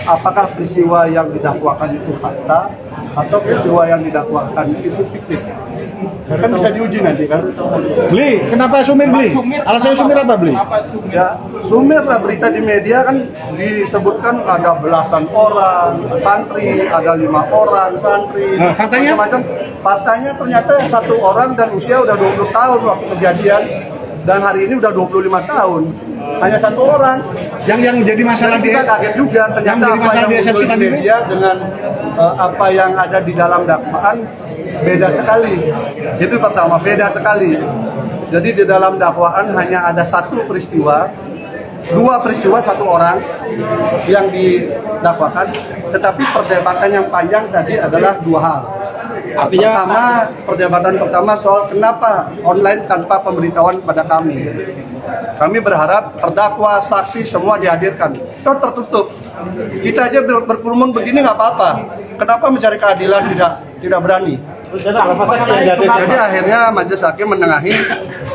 apakah peristiwa yang didakwakan itu fakta atau peristiwa yang didakwakan itu fiktif. Kan bisa diuji nanti kan. Beli, kenapa sumir beli? Alasannya sumir apa beli? Ya, sumir lah, berita di media kan disebutkan ada belasan orang santri, ada 5 orang santri. Nah, faktanya? Macam-macam. Faktanya ternyata 1 orang dan usia udah 20 tahun waktu kejadian, dan hari ini udah 25 tahun. Hanya 1 orang. Yang jadi masalah Kita kaget juga ternyata jadi apa masalah yang di muncul SFC di media dengan apa yang ada di dalam dakwaan beda sekali. Itu pertama, beda sekali. Jadi di dalam dakwaan hanya ada 1 peristiwa, 2 peristiwa 1 orang yang didakwakan, tetapi perdebatan yang panjang tadi adalah 2 hal. Artinya perdebatan pertama soal kenapa online tanpa pemberitahuan pada kami. Kami berharap terdakwa, saksi semua dihadirkan. Itu tertutup. Kita aja berkerumun begini nggak apa-apa. Kenapa mencari keadilan tidak berani? Jadi akhirnya majelis hakim menengahi,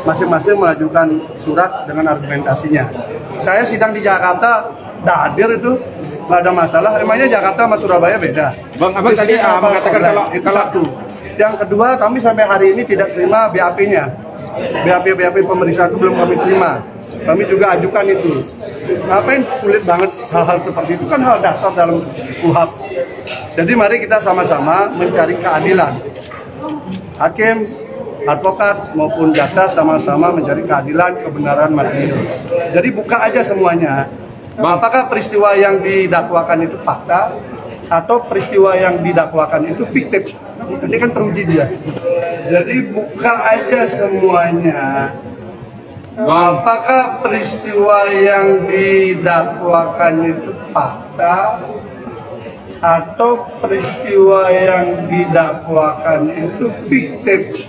masing-masing mengajukan surat dengan argumentasinya. Saya sidang di Jakarta, nggak hadir itu, nggak ada masalah. Emangnya Jakarta sama Surabaya beda? Bang, Abang tadi mengatakan kalau satu. Yang kedua, kami sampai hari ini tidak terima BAP-nya. BAP pemeriksaan itu belum kami terima. Kami juga ajukan itu. Ngapain sulit banget hal-hal seperti itu, kan hal dasar dalam KUHP. Jadi mari kita sama-sama mencari keadilan. Hakim, advokat maupun jaksa sama-sama mencari keadilan, kebenaran material. Jadi buka aja semuanya. Apakah peristiwa yang didakwakan itu fakta atau peristiwa yang didakwakan itu fiktif? Nanti kan teruji dia. Jadi buka aja semuanya. Apakah peristiwa yang didakwakan itu fakta atau peristiwa yang didakwakan itu fiktif?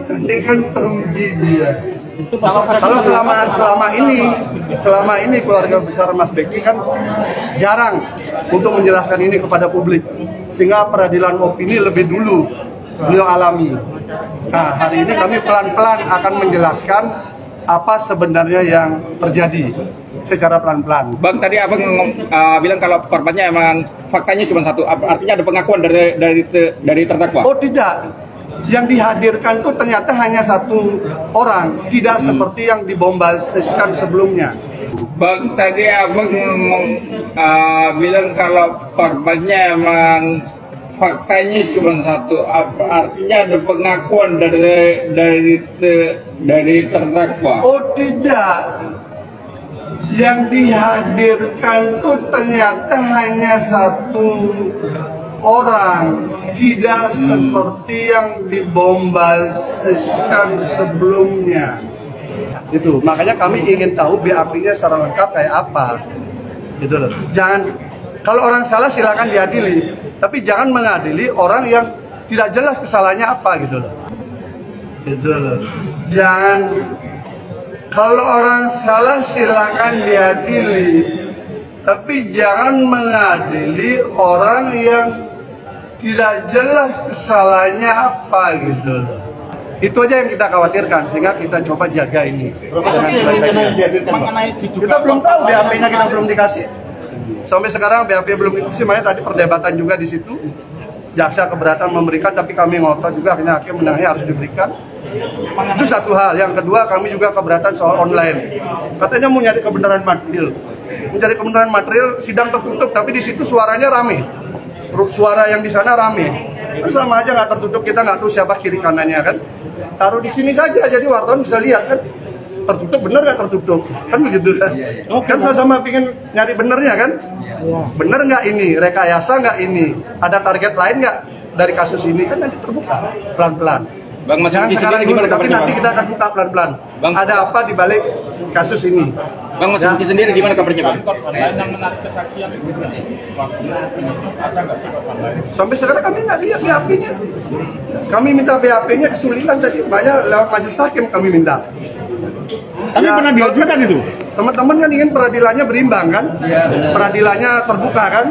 Nanti kan teruji dia. Kalau selama ini keluarga besar Mas Beki kan jarang untuk menjelaskan ini kepada publik, sehingga peradilan opini lebih dulu beliau alami. Nah, hari ini kami pelan-pelan akan menjelaskan apa sebenarnya yang terjadi secara pelan-pelan. Bang, tadi abang bilang kalau korbannya emang faktanya cuma 1, artinya ada pengakuan dari terdakwa? Oh tidak. Yang dihadirkan itu ternyata hanya 1 orang, tidak seperti yang dibombastiskan sebelumnya. Bang, tadi abang bilang kalau korbannya emang faktanya cuma 1, artinya ada pengakuan dari terdakwa? Oh tidak. Yang dihadirkan itu ternyata hanya 1 orang, tidak seperti yang dibombastiskan sebelumnya. Itu makanya kami ingin tahu BAP-nya secara lengkap kayak apa, gitu loh. Jangan, kalau orang salah silakan diadili, tapi jangan mengadili orang yang tidak jelas kesalahannya apa, gitu loh. Gitu loh. Jangan, kalau orang salah silakan diadili, tapi jangan mengadili orang yang tidak jelas kesalahannya apa, gitu loh. Itu aja yang kita khawatirkan, sehingga kita coba jaga ini. Kita belum tahu BAP-nya, kita belum dikasih. Sampai sekarang BAP belum dikasih, makanya tadi perdebatan juga di situ. Jaksa keberatan memberikan, tapi kami ngotot juga, akhirnya hakim menangnya harus diberikan. Itu 1 hal. Yang kedua, kami juga keberatan soal online. Katanya mau nyari kebenaran material. Mencari kebenaran material, sidang tertutup, tapi di situ suaranya rame. Suara yang di sana rame. Kan sama aja nggak tertutup, kita nggak tahu siapa kiri kanannya kan. Taruh di sini saja, jadi wartawan bisa lihat kan. Tertutup bener nggak tertutup? Kan begitu kan? Kan sama-sama pingin nyari benernya kan? Bener nggak ini? Rekayasa nggak ini? Ada target lain nggak dari kasus ini? Kan nanti terbuka pelan-pelan. Bang, Jangan sekarang dulu, tapi nanti kita akan buka pelan-pelan. Ada apa di balik kasus ini? Bang, Mas Beki sendiri gimana kabarnya, Bang? Sampai sekarang kami nggak lihat BAP-nya. Kami minta BAP-nya, kesulitan tadi. Banyak lewat majelis hakim kami minta. Tapi ya, pernah diajukan itu? Teman-teman kan ingin peradilannya berimbang kan? Peradilannya terbuka kan?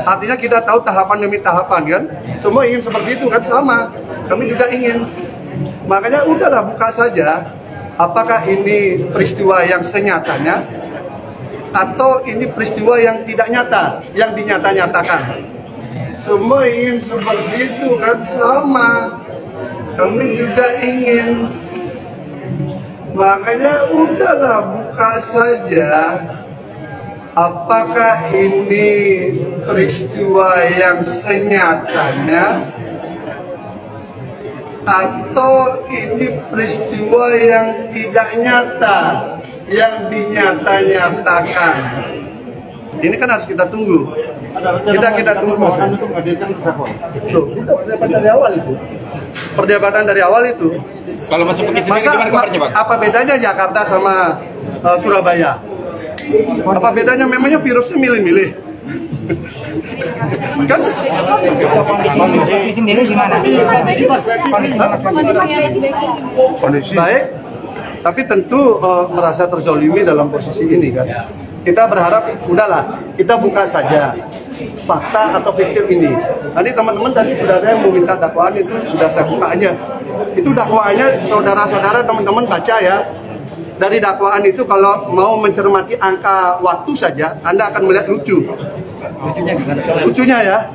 Artinya kita tahu tahapan demi tahapan kan? Semua ingin seperti itu kan, sama. Kami juga ingin. Makanya udahlah buka saja. Apakah ini peristiwa yang senyatanya atau ini peristiwa yang tidak nyata, yang dinyata-nyatakan. Semua ingin seperti itu kan, sama. Kami juga ingin. Makanya udahlah buka saja. Apakah ini peristiwa yang senyatanya atau ini peristiwa yang tidak nyata, yang dinyata-nyatakan? Ini kan harus kita tunggu. Kita tunggu. Loh, sudah perdebatan dari awal itu. Perdebatan dari awal itu. Kalau masuk Beki sendiri gimana kabarnya, Bang? Apa bedanya Jakarta sama Surabaya? Apa bedanya? Memangnya virusnya milih-milih? Kan? Kondisi sendiri gimana? Kondisi baik, tapi tentu merasa terzolimi dalam posisi ini kan. Kita berharap udahlah, kita buka saja fakta atau fiktif ini. Tadi teman-teman tadi sudah ada yang meminta dakwaan, itu sudah saya buka aja. Itu dakwaannya, saudara-saudara, teman-teman baca ya. Dari dakwaan itu kalau mau mencermati angka waktu saja, Anda akan melihat lucu. Lucunya ya,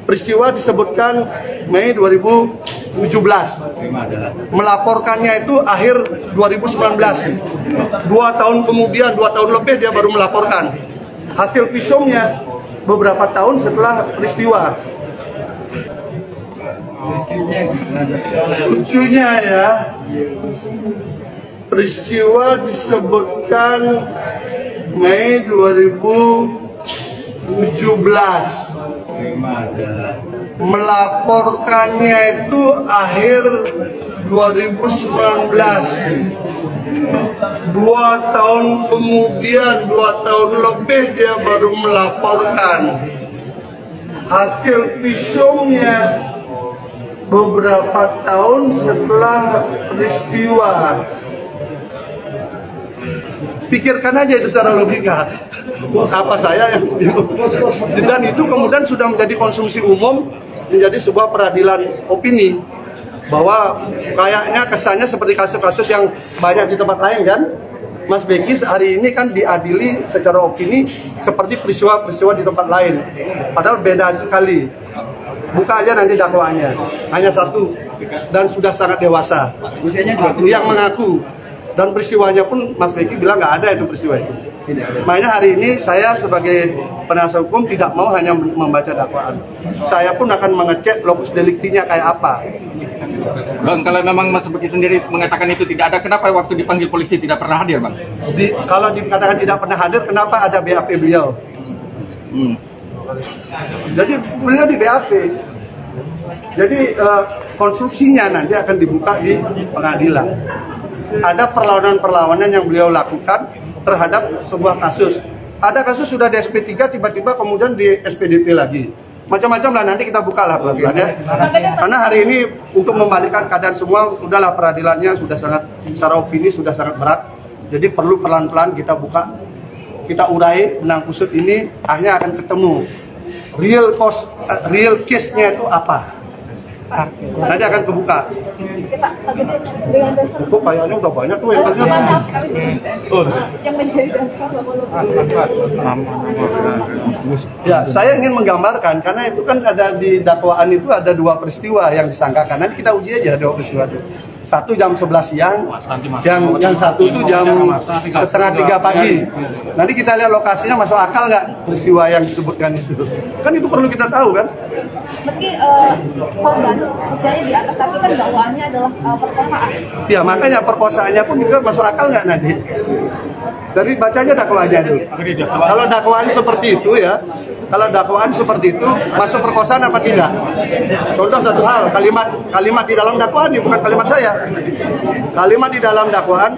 peristiwa disebutkan Mei 2017, melaporkannya itu akhir 2019. 2 tahun kemudian, 2 tahun lebih dia baru melaporkan. Hasil visumnya beberapa tahun setelah peristiwa. Lucunya ya, peristiwa disebutkan Mei 2017, melaporkannya itu akhir 2019. 2 tahun kemudian, 2 tahun lebih dia baru melaporkan. Hasil visumnya beberapa tahun setelah peristiwa. Pikirkan aja itu secara logika. Apa saya yang dan itu kemudian sudah menjadi konsumsi umum, menjadi sebuah peradilan opini, bahwa kayaknya kesannya seperti kasus-kasus yang banyak di tempat lain kan. Mas Beki hari ini kan diadili secara opini seperti peristiwa-peristiwa di tempat lain, padahal beda sekali. Buka aja nanti dakwaannya, hanya 1 dan sudah sangat dewasa yang mengaku. Dan peristiwanya pun Mas Beki bilang nggak ada itu peristiwa itu. Makanya hari ini saya sebagai penasihat hukum tidak mau hanya membaca dakwaan. Saya pun akan mengecek lokus deliktinya kayak apa. Bang, kalau memang Mas Beki sendiri mengatakan itu tidak ada, kenapa waktu dipanggil polisi tidak pernah hadir, Bang? Kalau dikatakan tidak pernah hadir, kenapa ada BAP beliau? Jadi beliau di BAP. Jadi konstruksinya nanti akan dibuka di pengadilan. Ada perlawanan-perlawanan yang beliau lakukan terhadap sebuah kasus. Ada kasus sudah di SP3, tiba-tiba kemudian di SPDP lagi. Macam-macam lah, nanti kita buka lah pelan-pelan ya. Karena hari ini untuk membalikkan keadaan semua, udahlah peradilannya sudah sangat, secara opini sudah sangat berat. Jadi perlu pelan-pelan kita buka, kita urai benang kusut ini, akhirnya akan ketemu real case-nya itu apa. Nanti akan kebuka. Kok kayaknya udah banyak tuh yang terlihat. Yang menjadi dasar Ya, saya ingin menggambarkan karena itu kan ada di dakwaan itu ada 2 peristiwa yang disangkakan. Nanti kita uji aja 2 peristiwa itu. 1 jam 11 siang, yang 1 itu jam setengah 3 pagi. Nanti kita lihat lokasinya masuk akal nggak peristiwa yang disebutkan itu. Kan itu perlu kita tahu kan. meski korban usianya di atas, tapi kan dakwaannya adalah perkosaan. Ya makanya perkosaannya pun juga masuk akal nggak nanti. Dari bacanya dakwaannya dulu. Kalau dakwaan seperti itu ya, kalau dakwaan seperti itu masuk perkosaan apa tidak? Contoh satu hal, kalimat di dalam dakwaan ini bukan kalimat saya. Kalimat di dalam dakwaan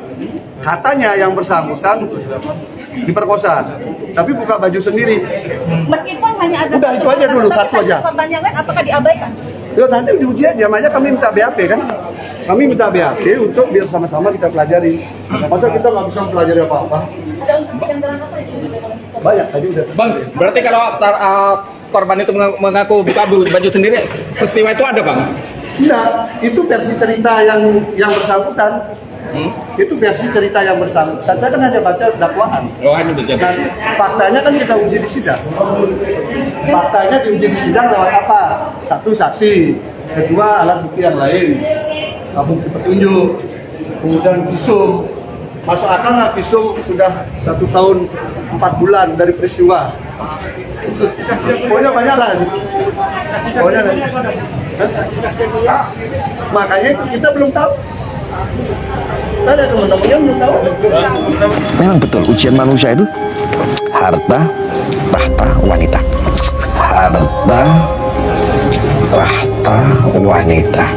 katanya yang bersangkutan diperkosa, tapi buka baju sendiri. Meskipun hanya ada Udah, itu aja dulu, satu aja. Korbannya kan apakah diabaikan? Ya nanti diuji aja, makanya kami minta BAP kan. Kami minta BAP untuk biar sama-sama kita pelajari. Masa kita nggak bisa pelajari apa-apa? Ada untuk yang dalam apa itu? Banyak tadi udah. Bang, berarti kalau korban itu mengaku buka baju sendiri, peristiwa itu ada, Bang? Iya, itu versi cerita yang bersangkutan. Itu versi cerita yang bersangkutan. Saya kan hanya baca dakwaan. Oh, ini betul. Dan faktanya kan kita uji di sidang. Faktanya diuji di sidang lewat apa? Satu, saksi. Kedua, alat bukti yang lain. Bukti petunjuk. Kemudian visum. Masuk akal lah visum sudah 1 tahun 4 bulan dari peristiwa. Pokoknya banyak lah. Pokoknya lah. Makanya kita belum tahu. Ada teman-teman yang belum tahu. Memang betul ujian manusia itu harta, tahta, wanita. Harta, tahta, wanita.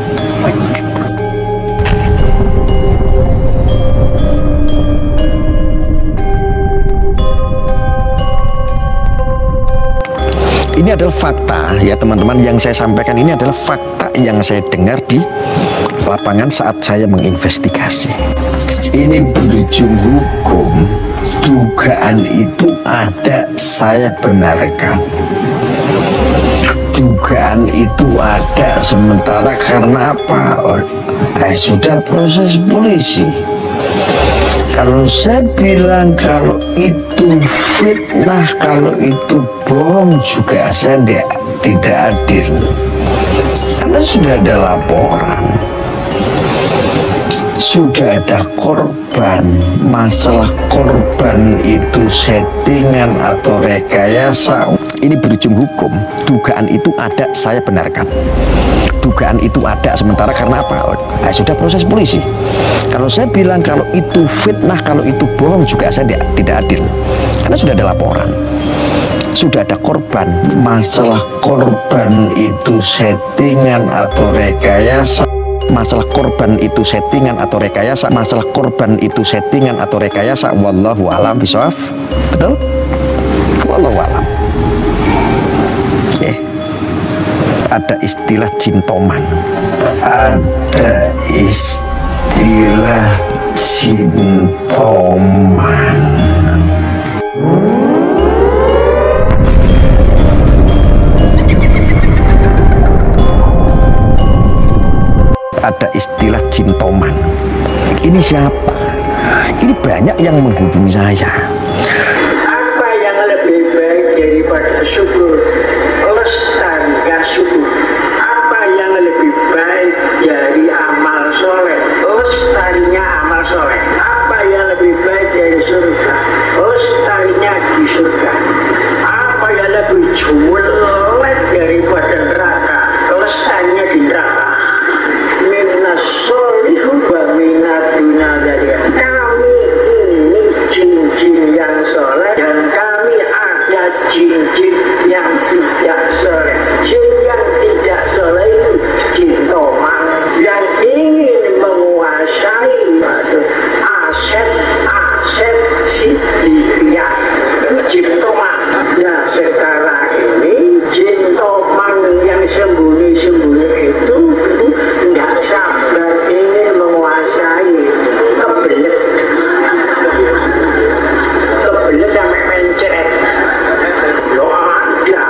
Ini adalah fakta ya teman-teman, yang saya sampaikan ini adalah fakta yang saya dengar di lapangan saat saya menginvestigasi. Ini berujung hukum, dugaan itu ada, saya benarkan. Dugaan itu ada, sementara karena apa? Sudah proses polisi. Kalau saya bilang kalau itu fitnah, kalau itu bohong juga saya tidak adil. Karena sudah ada laporan, sudah ada korban. Masalah korban itu settingan atau rekayasa, ini berujung hukum. Dugaan itu ada, saya benarkan. Dugaan itu ada, sementara karena apa? Sudah proses polisi. Kalau saya bilang kalau itu fitnah, kalau itu bohong juga saya tidak adil. Karena sudah ada laporan, sudah ada korban. Masalah korban itu settingan atau rekayasa. Masalah korban itu settingan atau rekayasa. Masalah korban itu settingan atau rekayasa. Wallahu a'lam bishawab. Betul? Wallahu a'lam. Ada istilah jintoman. Ada istilah jintoman. Ada istilah jintoman. Ini siapa? Ini banyak yang menghubungi saya. Apa yang lebih baik daripada syukur? Lestarikan syukur. Apa yang lebih baik dari amal soleh? Lestarinya amal soleh. Apa yang lebih baik dari surga? Lestarinya di surga. Apa yang lebih jelek daripada neraka? Lestarinya di neraka. Minasolihu wa minaduna dari kami ini jin-jin yang soleh dan kami ada jin-jin yang tidak soleh. Jin yang tidak soleh itu jin tomang yang ingin menguasai aset si dia. Jin tomang. Nah sekarang ini jin tomang yang sembunyi-sembunyi itu tidak sabar ingin menguasai, kebelet sampai mencret. Lo ada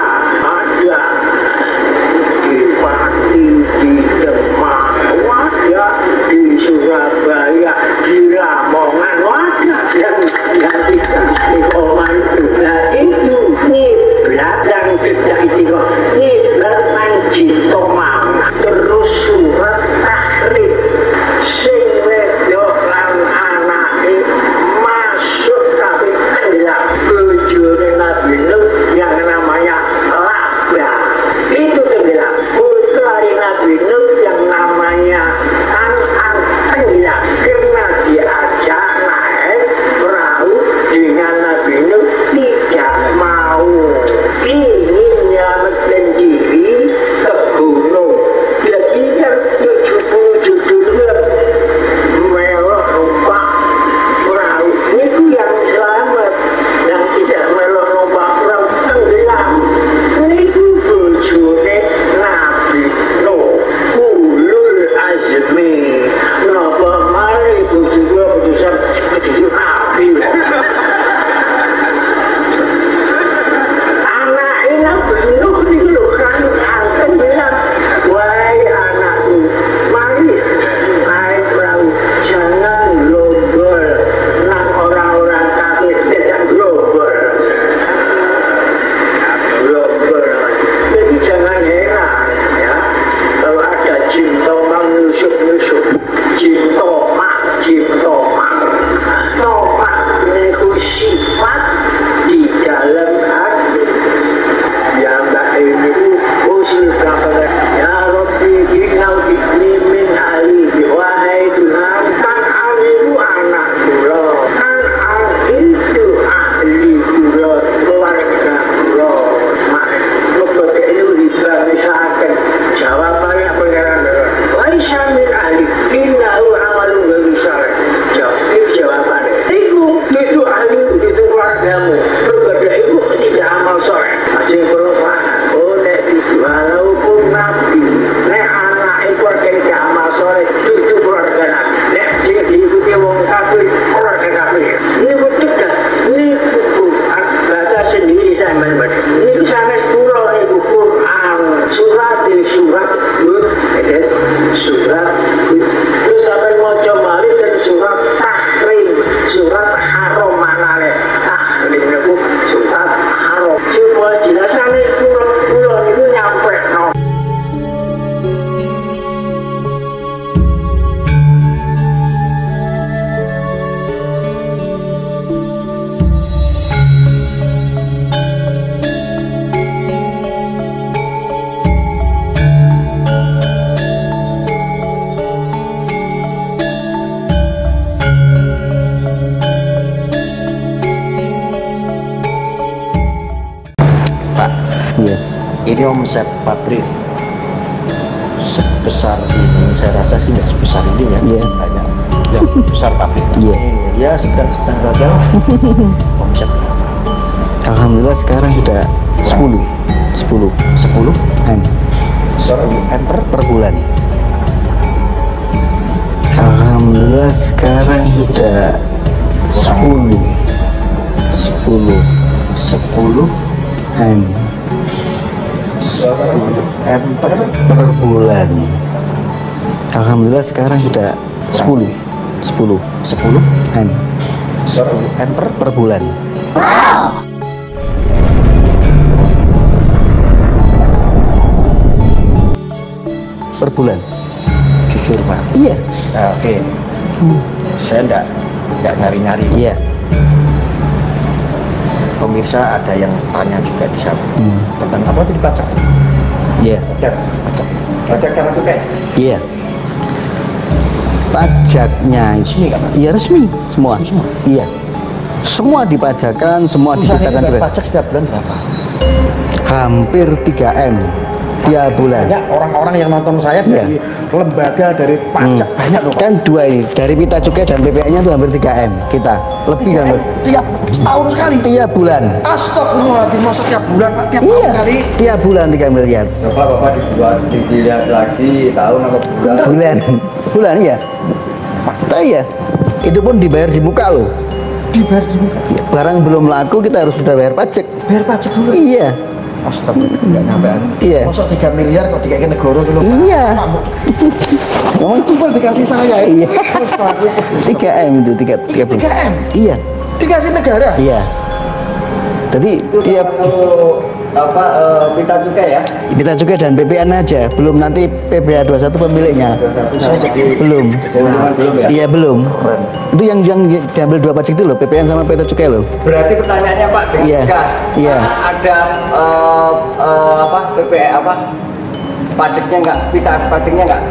Niku sanes kula niku Quran, surat Hud, surat Hud. Terus sampai maca malih dan surat Tahrim, surat Haram manale. Tahrim niku surat Haram. Supaya jelasane kula niku nyampe no. Iya. Ini omset pabrik sebesar ini, saya rasa sih nggak sebesar ini ya. Iya. Banyak yang besar pabrik. Iya. Ya sedang gagal. Omset berapa? Alhamdulillah sekarang sudah 10 M. 10 M per bulan. Alhamdulillah sekarang sudah 10 M. M per bulan. Alhamdulillah sekarang sudah 10 M. M per bulan. Per bulan. Jujur Pak. Iya. Oke. Saya enggak nyari-nyari. Iya. Pemirsa ada yang tanya juga di sana tentang apa itu dipajak? Iya. Pajak karena cukai? Iya. Pajaknya resmi kan? Iya resmi semua. Iya. Semua dipajakan, semua diberikan. Pajak setiap bulan berapa? Hampir 3 M tiap bulan. Banyak orang-orang yang nonton saya dari lembaga, dari pajak banyak loh. Kan dua ini, dari Pita Cukai dan PPN-nya itu hampir 3 M kita. Lebih kan tiap tahun sekali. Tiap bulan. Astagfirullahaladzim, masa tiap bulan Pak? Tiap tahun kali? Tiap bulan 3 miliar. Bapak dilihat lagi tahun atau bulan? Bulan iya. Iya. Itu pun dibayar di muka loh. Dibayar di muka? Iya. Barang belum laku kita harus sudah bayar pajak. Bayar pajak dulu? Iya. Astagfirullah, nggak nyampean. Iya. Masuk 3 miliar kok dikasih negara dulu. Iya. Ngomong cuma dikasih saya. Iya. 3 M itu 3 M. Iya. Dikasih negara. Iya. Jadi tiap Pita Cukai ya? Pita Cukai dan PPN aja, belum nanti PBH 21 pemiliknya. Belum. Iya belum. Itu yang diambil 2 pajak itu loh, PPN sama Pita Cukai loh. Berarti pertanyaannya Pak, iya. Iya. Ada pajaknya nggak? Pita pajaknya nggak?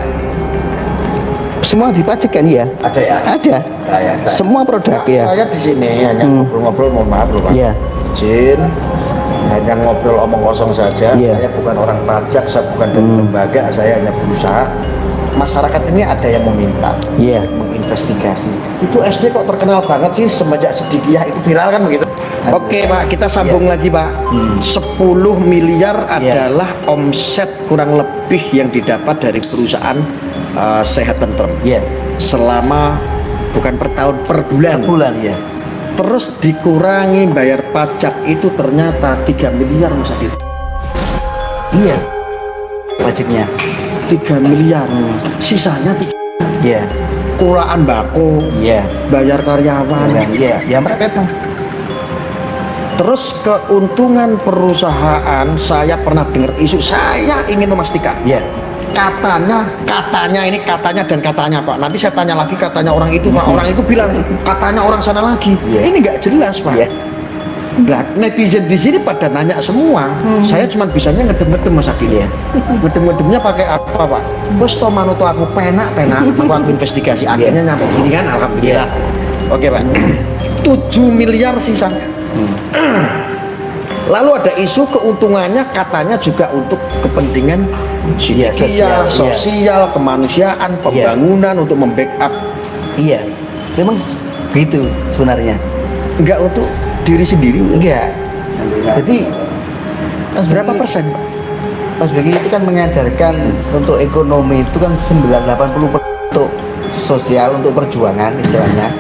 Semua dipajak kan ya? Ada ya? Ada. Ya. Semua produk ya. Saya di sini hanya ngobrol-ngobrol, mohon maaf loh Pak. Iya. Izin. Hanya ngobrol omong kosong saja. Saya bukan orang pajak, saya bukan dari lembaga, saya hanya berusaha. Masyarakat ini ada yang meminta, menginvestigasi. Itu SD kok terkenal banget sih semenjak Sidikiyah itu viral kan begitu. Oke Pak, kita sambung lagi Pak. 10 miliar adalah omset kurang lebih yang didapat dari perusahaan Sehat Tentrem. Selama bukan per tahun, per bulan. Per bulan ya. Terus dikurangi bayar pajak itu ternyata 3 miliar masa itu. Iya. Pajaknya 3 miliar. Sisanya kulaan bako. Bayar karyawan. Ya mereka itu. Terus keuntungan perusahaan, saya pernah dengar isu, saya ingin memastikan. Katanya ini katanya dan katanya Pak. Nanti saya tanya lagi katanya orang itu Pak. Orang itu bilang katanya orang sana lagi. Ini nggak jelas Pak. Nah, netizen di sini pada nanya semua. Saya cuma bisanya ngedem-ngedem Mas Adil. Ngedem-ngedemnya pakai apa Pak? Bos to manut aku penak. Aku investigasi akhirnya nyampe sini kan. Alhamdulillah. Oke Pak. 7 miliar sisanya. Lalu ada isu keuntungannya katanya juga untuk kepentingan sosial, kemanusiaan, pembangunan, untuk membackup. Iya, memang begitu sebenarnya. Enggak untuk diri sendiri. Enggak. Jadi berapa persen? Mas Begi itu kan mengajarkan untuk ekonomi itu kan 80% untuk sosial, untuk perjuangan istilahnya.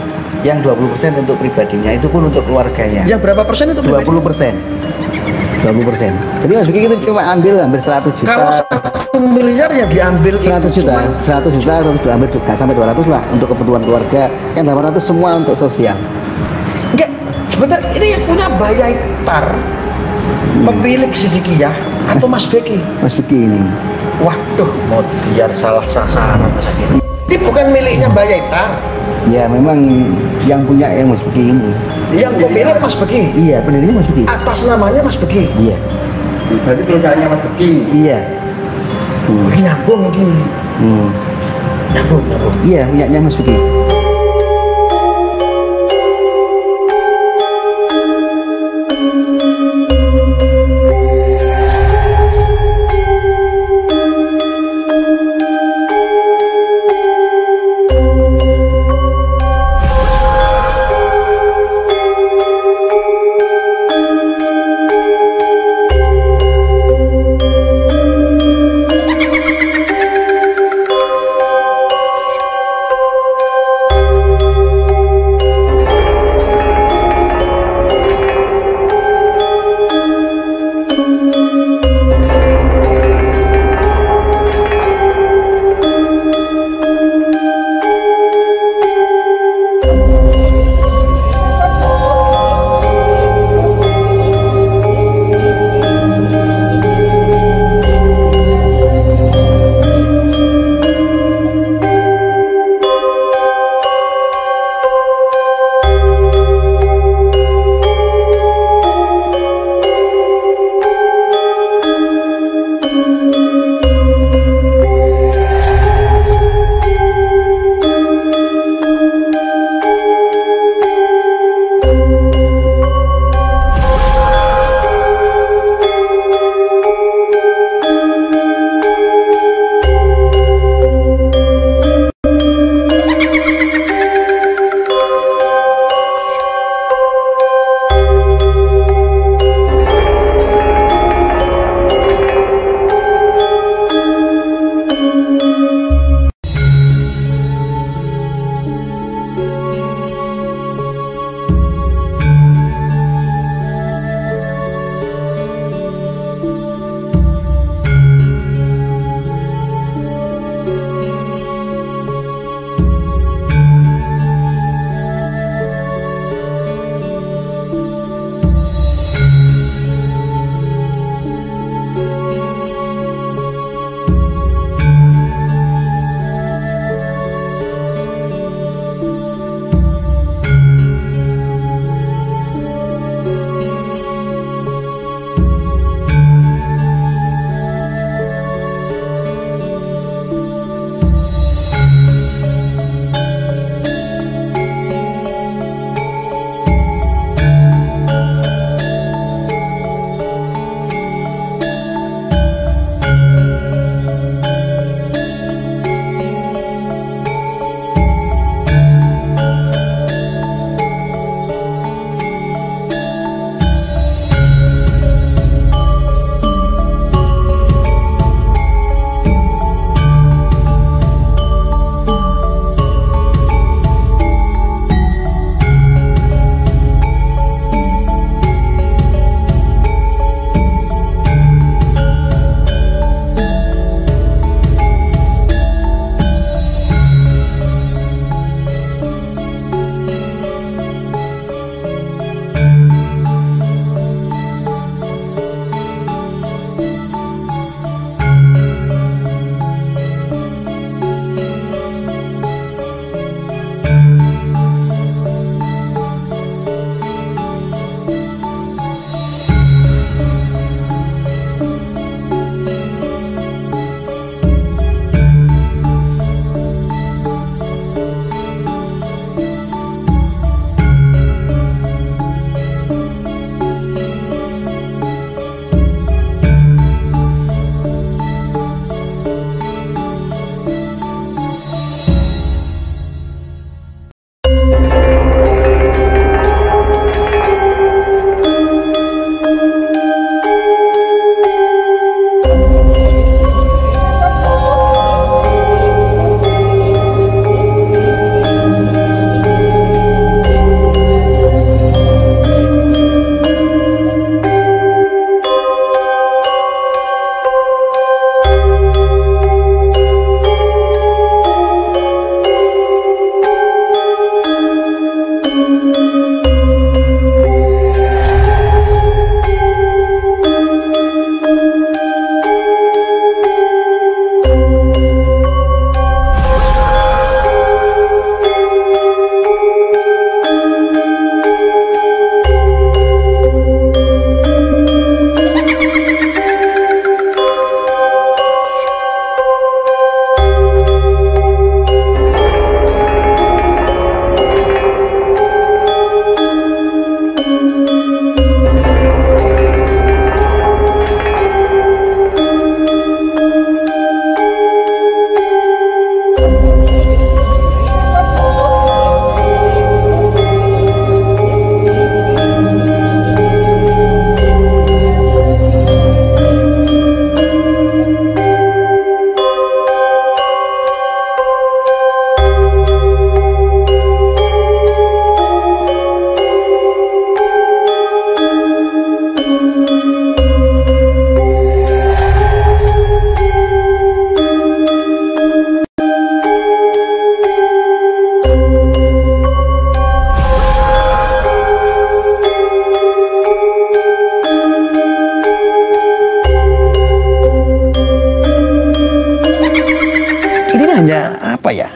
Yang 20% untuk pribadinya, itu pun untuk keluarganya. Yang berapa persen untuk 20%? 20%. Jadi Mas Beki itu cuma ambil hampir 100 juta. Kalau 1 miliar ya diambil 100 juta, 100 juta atau diambil gak sampai 200 lah untuk kebutuhan keluarga. Yang 800 semua untuk sosial. Enggak, sebentar ini yang punya Bayaitar, pemilik Sidikiyah atau Mas Beki? Mas Beki ini. Waduh, mau biar salah sasaran Mas Beki. Ini bukan miliknya Bayaitar. Ya memang yang punya yang Mas Beki ini. Yang pemilik Mas Beki. Iya, pendirinya Mas Beki. Atas namanya Mas Beki. Iya. Berarti perusahaannya Mas Beki. Iya. Nyambung ini. Nyambung. Iya, punyanya Mas Beki.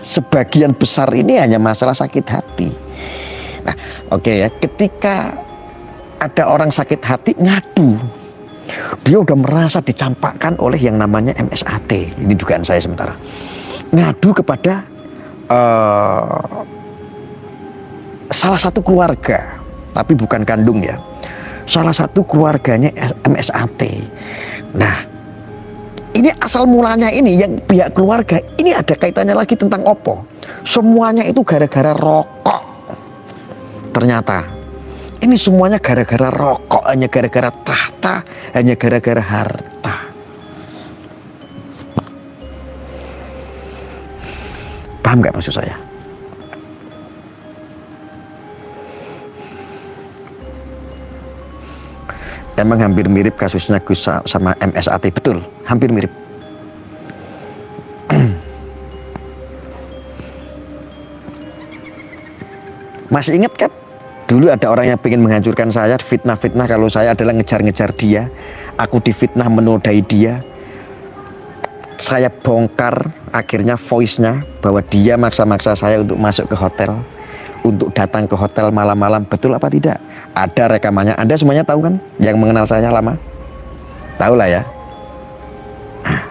sebagian besar ini hanya masalah sakit hati. Nah, oke ya, ketika ada orang sakit hati ngadu, dia udah merasa dicampakkan oleh yang namanya MSAT. Ini dugaan saya sementara. Ngadu kepada salah satu keluarga, tapi bukan kandung ya. Salah satu keluarganya MSAT. Nah, ini asal mulanya ini yang pihak keluarga ini ada kaitannya lagi tentang opo. Semuanya itu gara-gara rokok. Ternyata ini semuanya gara-gara rokok, hanya gara-gara tahta, hanya gara-gara harta. Paham nggak maksud saya? Emang hampir mirip kasusnya Gus sama MSAT, betul, hampir mirip. Masih ingat kan? Dulu ada orang yang ingin menghancurkan saya, fitnah-fitnah kalau saya adalah ngejar-ngejar dia. Aku difitnah menodai dia. Saya bongkar akhirnya voice-nya bahwa dia maksa-maksa saya untuk masuk ke hotel, untuk datang ke hotel malam-malam. Betul apa tidak? Ada rekamannya. Anda semuanya tahu kan? Yang mengenal saya lama? Tahu lah ya. Nah,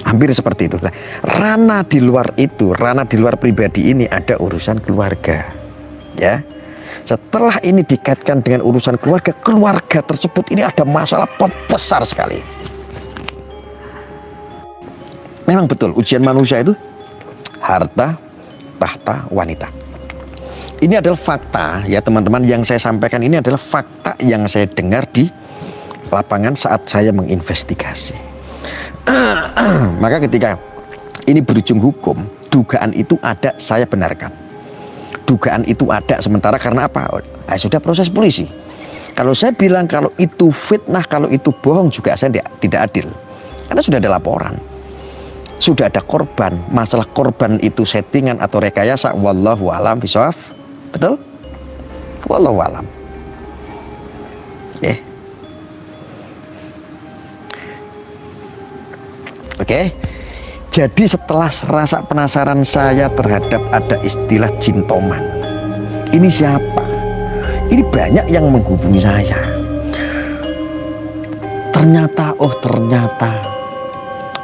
hampir seperti itu. Nah, ranah di luar itu, ranah di luar pribadi ini ada urusan keluarga. Ya. Setelah ini dikaitkan dengan urusan keluarga, keluarga tersebut ini ada masalah besar sekali. Memang betul, ujian manusia itu harta, tahta, wanita. Ini adalah fakta ya teman-teman, yang saya sampaikan ini adalah fakta yang saya dengar di lapangan saat saya menginvestigasi. Maka ketika ini berujung hukum, dugaan itu ada, saya benarkan. Dugaan itu ada sementara karena apa? Sudah proses polisi. Kalau saya bilang kalau itu fitnah, kalau itu bohong juga saya tidak adil. Karena sudah ada laporan. Sudah ada korban. Masalah korban itu settingan atau rekayasa, wallahu alam bishawab. Betul? Wallahu alam. Oke. Jadi setelah rasa penasaran saya terhadap ada istilah jin toman. Ini siapa? Ini banyak yang menghubungi saya. Ternyata, ternyata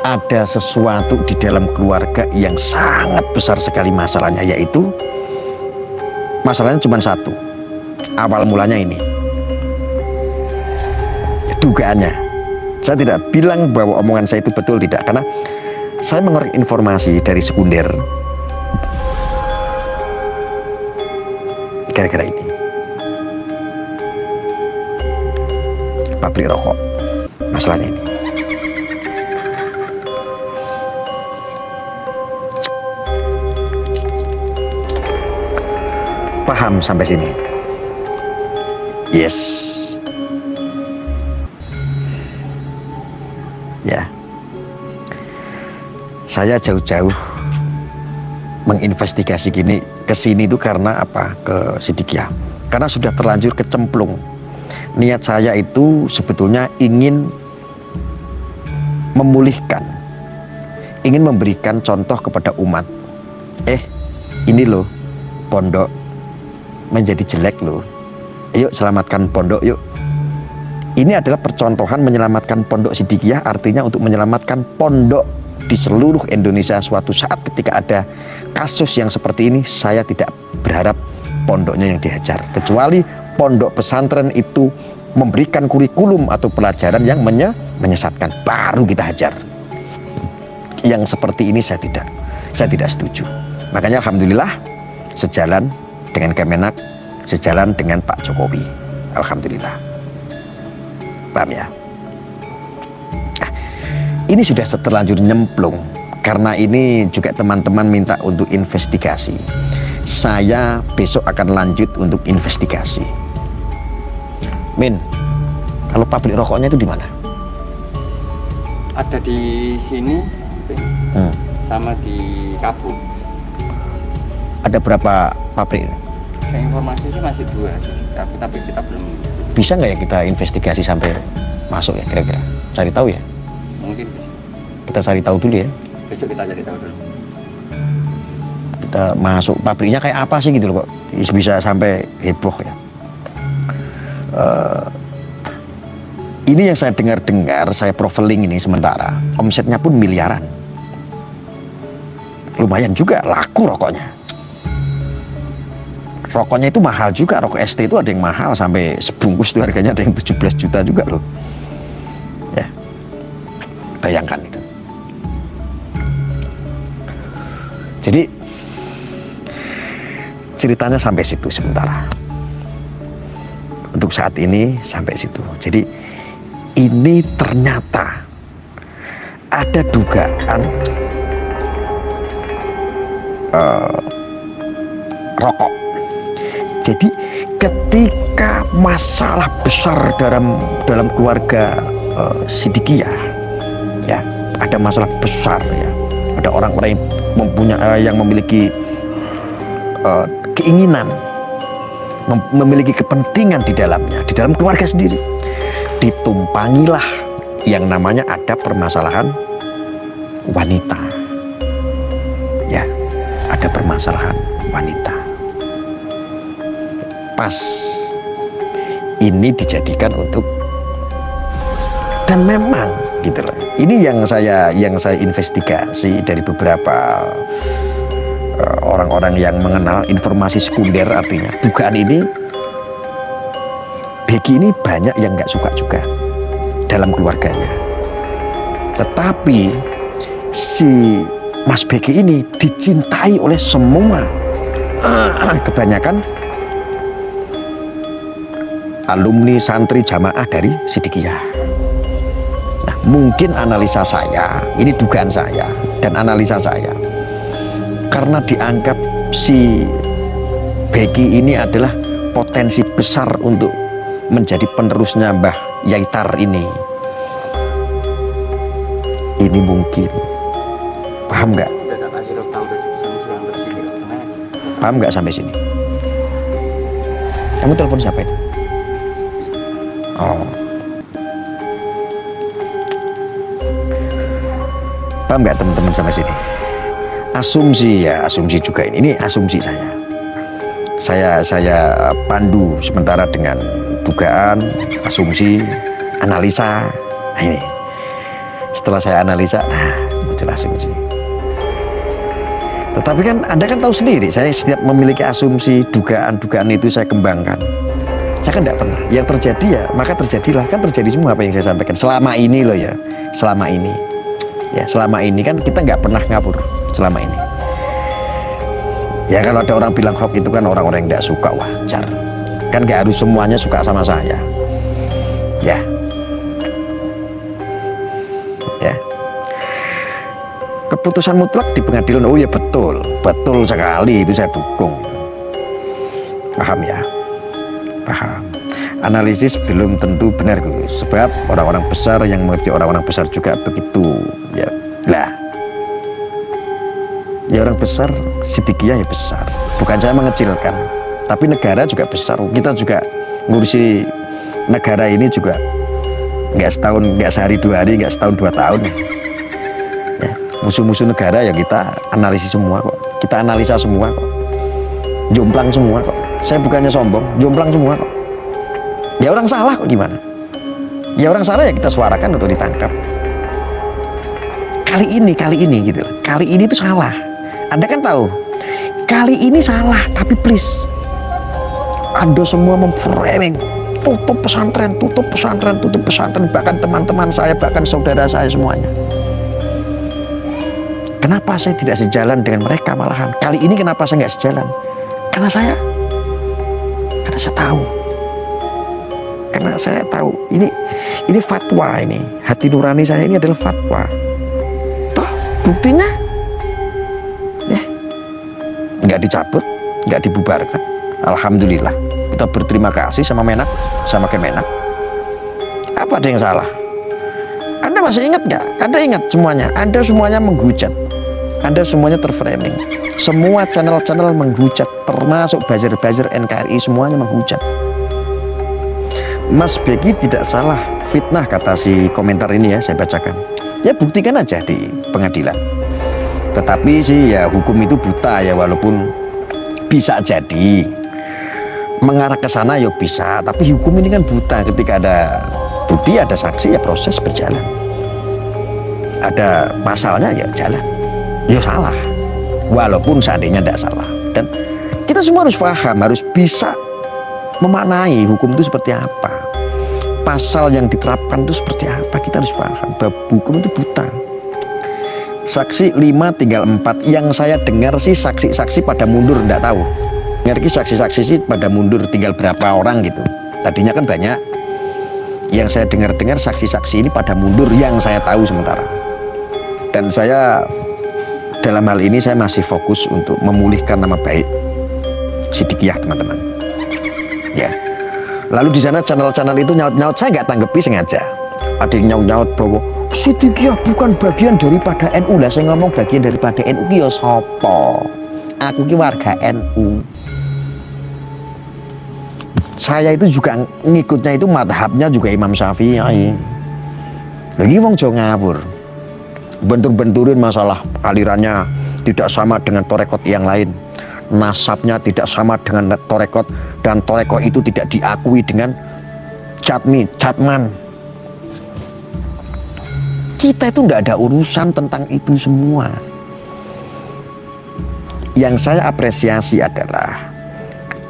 ada sesuatu di dalam keluarga yang sangat besar sekali masalahnya, yaitu masalahnya cuma satu. Awal mulanya ini, dugaannya. Saya tidak bilang bahwa omongan saya itu betul, tidak, karena saya mengorek informasi dari sekunder gara-gara ini. Pabrik rokok, masalahnya ini. Paham sampai sini? Yes. Ya. Saya jauh-jauh menginvestigasi ke sini itu karena apa? Ke Siddiqiyah. Karena sudah terlanjur kecemplung. Niat saya itu sebetulnya ingin memulihkan, ingin memberikan contoh kepada umat. Ini loh, pondok menjadi jelek loh. Yuk selamatkan pondok yuk. Ini adalah percontohan menyelamatkan pondok Siddiqiyah, artinya untuk menyelamatkan pondok di seluruh Indonesia. Suatu saat ketika ada kasus yang seperti ini, saya tidak berharap pondoknya yang dihajar, kecuali pondok pesantren itu memberikan kurikulum atau pelajaran yang menyesatkan, baru kita hajar. Yang seperti ini saya tidak setuju. Makanya alhamdulillah sejalan dengan Kemenak, sejalan dengan Pak Jokowi, alhamdulillah. Paham ya? Ini sudah terlanjur nyemplung. Karena ini juga teman-teman minta untuk investigasi. Saya besok akan lanjut untuk investigasi. Min, kalau pabrik rokoknya itu di mana? Ada di sini, sama di Kapuk. Ada berapa pabrik? Saya informasi sih masih 2, tapi kita belum. Bisa nggak ya kita investigasi sampai masuk ya kira-kira? Cari tahu ya? Mungkin bisa. Kita cari tahu dulu ya. Besok kita cari tahu dulu. masuk pabriknya kayak apa sih gitu loh kok bisa sampai heboh ya. Ini yang saya dengar-dengar, saya profiling ini sementara omsetnya pun miliaran. Lumayan juga laku rokoknya. Rokoknya itu mahal juga, rokok ST itu ada yang mahal sampai sebungkus itu harganya ada yang 17 juta juga loh. Ya, bayangkan itu. Jadi ceritanya sampai situ sementara. Untuk saat ini sampai situ. Jadi ini ternyata ada dugaan rokok. Jadi ketika masalah besar dalam keluarga Sidikiyah, ya ada masalah besar ya, ada orang-orang yang memiliki keinginan, memiliki kepentingan di dalamnya, di dalam keluarga sendiri, ditumpangilah yang namanya ada permasalahan wanita, ya ada permasalahan wanita. Pas ini dijadikan untuk, dan memang gitu loh. Ini yang saya investigasi dari beberapa orang-orang yang mengenal informasi sekunder, artinya dugaan ini Becky ini banyak yang nggak suka juga dalam keluarganya. Tetapi si Mas Becky ini dicintai oleh semua, kebanyakan alumni santri jamaah dari Sidikiyah. Nah, mungkin analisa saya, ini dugaan saya dan analisa saya, karena dianggap si Becky ini adalah potensi besar untuk menjadi penerusnya Mbah Yaitar ini. Ini mungkin, paham nggak? Paham nggak sampai sini? Kamu telepon siapa itu? Oh, paham nggak teman-teman sampai sini? Asumsi ya, asumsi juga ini. Ini asumsi saya. Saya pandu sementara dengan dugaan, asumsi, analisa. Nah ini, setelah saya analisa, nah muncul asumsi. Tetapi kan Anda kan tahu sendiri, saya setiap memiliki asumsi, dugaan-dugaan itu saya kembangkan. Saya kan tidak pernah. Yang terjadi ya, maka terjadilah. Kan terjadi semua apa yang saya sampaikan selama ini loh ya. Selama ini, ya selama ini kan kita nggak pernah ngabur selama ini. Ya kalau ada orang bilang hoax itu kan orang-orang yang tidak suka, wajar. Kan nggak harus semuanya suka sama saya. Ya, ya. Keputusan mutlak di pengadilan, oh ya betul, betul sekali, itu saya dukung. Paham ya? Paham. Analisis belum tentu benar, Gus. Sebab orang-orang besar yang mengerti orang-orang besar juga begitu. Ya, lah. Ya orang besar, Sidikiyah ya besar. Bukan saya mengecilkan, tapi negara juga besar. Kita juga ngurusi negara ini juga nggak setahun, nggak sehari dua hari, nggak setahun 2 tahun. Ya, musuh-musuh negara ya kita analisis semua kok. Kita analisa semua kok. Jomplang semua kok. Saya bukannya sombong, jomplang semua kok. Ya orang salah kok gimana? Ya orang salah ya kita suarakan untuk ditangkap. Kali ini gitu. Kali ini itu salah. Anda kan tahu, kali ini salah, tapi please, Anda semua memframing, tutup pesantren, bahkan teman-teman saya, bahkan saudara saya semuanya. Kenapa saya tidak sejalan dengan mereka malahan? Kali ini kenapa saya nggak sejalan? Karena saya tahu. Karena saya tahu, ini fatwa ini, hati nurani saya ini adalah fatwa. Toh, buktinya, nggak dicabut, nggak dibubarkan. Alhamdulillah, kita berterima kasih sama Menak, sama Kemenak. Apa ada yang salah? Anda masih ingat nggak? Anda ingat semuanya? Anda semuanya menghujat, Anda semuanya terframing. Semua channel-channel menghujat, termasuk buzzer-buzzer NKRI semuanya menghujat. Mas Becky tidak salah, fitnah kata si komentar ini ya, saya bacakan. Ya buktikan aja di pengadilan. Tetapi sih ya hukum itu buta ya, walaupun bisa jadi mengarah ke sana ya bisa, tapi hukum ini kan buta. Ketika ada bukti, ada saksi, ya proses berjalan. Ada pasalnya ya jalan. Ya salah, walaupun seandainya tidak salah. Dan kita semua harus paham, harus bisa memaknai hukum itu seperti apa, pasal yang diterapkan itu seperti apa. Kita harus paham bahwa hukum itu buta. Saksi 5 tinggal 4. Yang saya dengar sih saksi-saksi pada mundur, enggak tahu. Dengar saksi-saksi sih pada mundur, tinggal berapa orang gitu. Tadinya kan banyak. Yang saya dengar saksi-saksi ini pada mundur, yang saya tahu sementara. Dan saya dalam hal ini saya masih fokus untuk memulihkan nama baik Siddiqiyah, teman-teman. Ya. Lalu di sana channel-channel itu nyaut-nyaut, saya nggak tanggapi sengaja. Ada yang nyaut-nyaut bahwa Siddiqiyah bukan bagian daripada NU. Lah saya ngomong bagian daripada NU ki ya sapa? Aku ki warga NU. Saya itu juga ngikutnya itu madhabnya juga Imam Syafi'i. Lagi wong Jawa ngawur, bentur-benturin masalah alirannya tidak sama dengan torekot yang lain, nasabnya tidak sama dengan torekot, dan torekot itu tidak diakui dengan Jatman. Kita itu tidak ada urusan tentang itu semua. Yang saya apresiasi adalah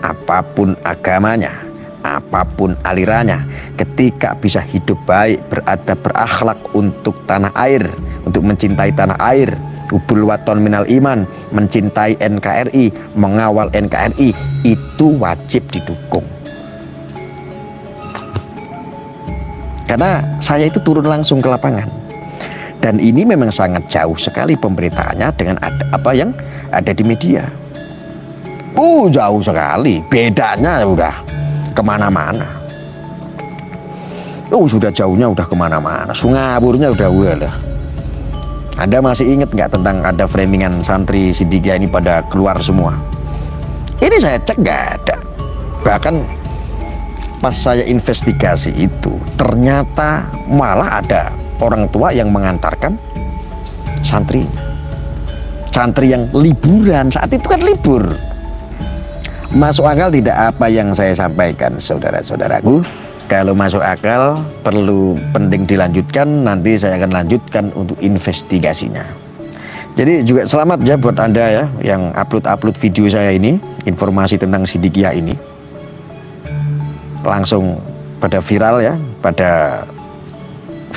apapun agamanya, apapun alirannya, ketika bisa hidup baik, beradab, berakhlak untuk tanah air, untuk mencintai tanah air, hubul waton minal iman, mencintai NKRI, mengawal NKRI, itu wajib didukung. Karena saya itu turun langsung ke lapangan. Dan ini memang sangat jauh sekali pemberitaannya dengan apa yang ada di media. Jauh sekali, bedanya udah kemana-mana. Sudah jauhnya udah kemana-mana, sungaburnya udah lah. Anda masih ingat nggak tentang ada framingan santri Siddiqiyah ini pada keluar semua? Ini saya cek nggak ada. Bahkan pas saya investigasi itu, ternyata malah ada orang tua yang mengantarkan santri yang liburan. Saat itu kan libur. Masuk akal tidak apa yang saya sampaikan, saudara-saudaraku? Kalau masuk akal, penting dilanjutkan. Nanti saya akan lanjutkan untuk investigasinya. Jadi juga selamat ya buat Anda ya yang upload video saya ini, informasi tentang Siddiqiyah ini langsung pada viral ya, pada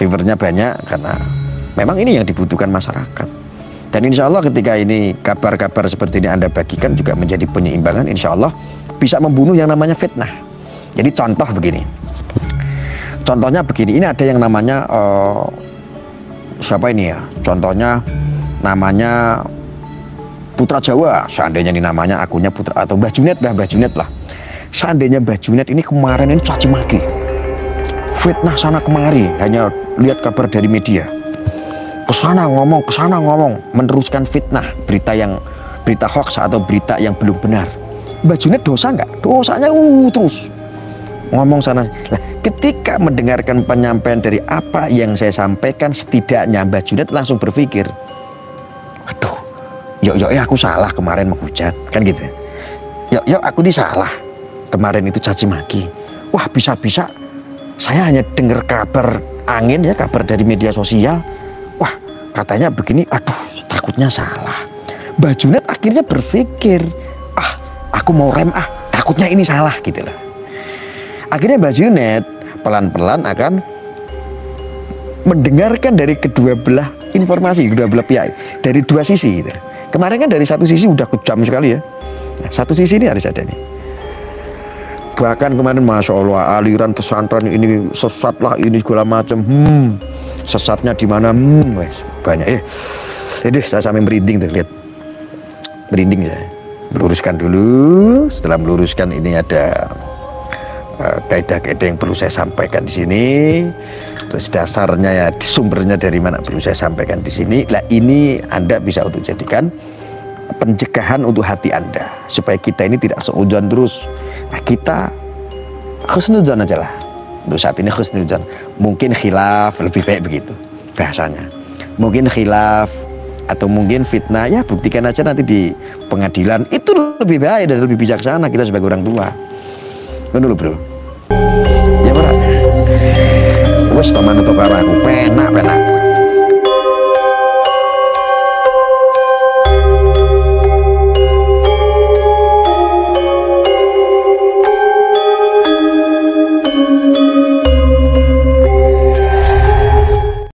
viewernya banyak, karena memang ini yang dibutuhkan masyarakat. Dan insya Allah ketika ini kabar-kabar seperti ini Anda bagikan juga menjadi penyeimbangan, insya Allah bisa membunuh yang namanya fitnah. Jadi contoh begini, contohnya begini, ini ada yang namanya siapa ini ya, contohnya namanya Putra Jawa, seandainya ini namanya akunnya Putra, atau Mbah Junet lah. Seandainya Mbah Junet ini kemarin ini caci maki, fitnah sana kemari, hanya lihat kabar dari media, kesana ngomong, meneruskan fitnah, berita hoax atau berita yang belum benar. Mbah Junet dosa nggak? Dosanya terus ngomong sana. Nah, ketika mendengarkan penyampaian dari apa yang saya sampaikan, setidaknya Mbah Junet langsung berpikir, waduh, yuk aku salah kemarin menghujat, kan gitu. Yuk aku ini salah kemarin itu caci maki. Wah, bisa-bisa saya hanya dengar kabar angin ya, kabar dari media sosial. Wah, katanya begini, aduh, takutnya salah. Mbah Junet akhirnya berpikir, aku mau rem, takutnya ini salah gitu loh. Akhirnya Mbah Junet pelan-pelan akan mendengarkan dari kedua belah informasi, kedua belah pihak, dari dua sisi gitu. Kemarin kan dari satu sisi udah kejam sekali ya. Nah, satu sisi ini harus ada nih. Bahkan kemarin Masya Allah aliran pesantren ini sesat lah, ini segala macam. Sesatnya di mana? Banyak. Jadi saya sampai merinding tuh, lihat. Merinding saya. Meluruskan dulu. Setelah meluruskan, ini ada kaidah-kaidah yang perlu saya sampaikan di sini. Terus dasarnya ya, sumbernya dari mana perlu saya sampaikan di sini. Lah ini Anda bisa untuk jadikan pencegahan untuk hati Anda, supaya kita ini tidak seuzon terus. Nah, kita husnuzon aja lah. Untuk saat ini husnuzon. Mungkin khilaf, lebih baik begitu bahasanya. Mungkin khilaf, atau mungkin fitnah, ya buktikan aja nanti di pengadilan. Itu lebih baik dan lebih bijaksana kita sebagai orang tua. Ngono lho, Bro. Ya ora. Wes teman atau karo aku